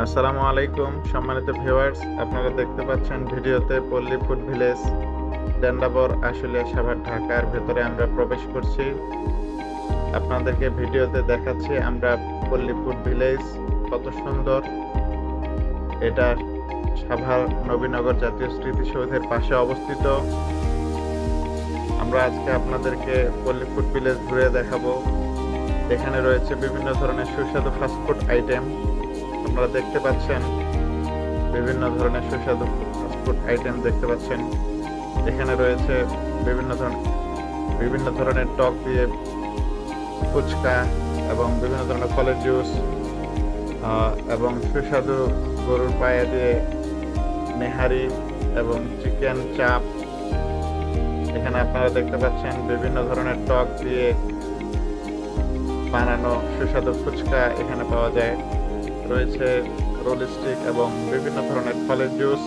আসসালামু আলাইকুম সম্মানিত ভিউয়ার্স, আপনারা দেখতে পাচ্ছেন ভিডিওতে পল্লী ফুড ভিলেজ ডেন্ডাবর আশুলিয়া সাভার ঢাকার ভেতরে আমরা প্রবেশ করছি। আপনাদেরকে ভিডিওতে দেখাচ্ছি আমরা পল্লী ফুড ভিলেজ কত সুন্দর। এটা সাভার নবীনগর জাতীয় স্মৃতিসৌধের পাশে অবস্থিত। আমরা আজকে আপনাদেরকে পল্লী ফুড ভিলেজ ঘুরে দেখাবো। এখানে রয়েছে বিভিন্ন ধরনের সুস্বাদু ফাস্টফুড আইটেম। আপনারা দেখতে পাচ্ছেন বিভিন্ন ধরনের সুস্বাদু ফাস্টফুড আইটেম দেখতে পাচ্ছেন। এখানে রয়েছে বিভিন্ন ধরনের টক দিয়ে ফুচকা এবং বিভিন্ন ধরনের ফলের জুস এবং সুস্বাদু গরুর পায়ে দিয়ে নেহারি এবং চিকেন চাপ। এখানে আপনারা দেখতে পাচ্ছেন বিভিন্ন ধরনের টক দিয়ে বানানো সুস্বাদু ফুচকা এখানে পাওয়া যায়। রয়েছে রোল স্টিক এবং বিভিন্ন ধরনের ফলের জুস।